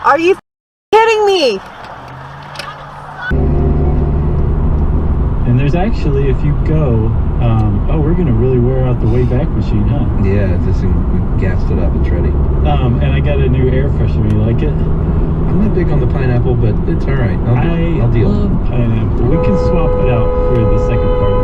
Are you kidding me? And there's actually, if you go, oh, we're gonna really wear out the way back machine, huh? Yeah, this thing, we gassed it up. It's ready. And I got a new air freshener. You like it? I'm not big on the pineapple, but it's all right. I'll deal. I love pineapple. We can swap it out for the second part.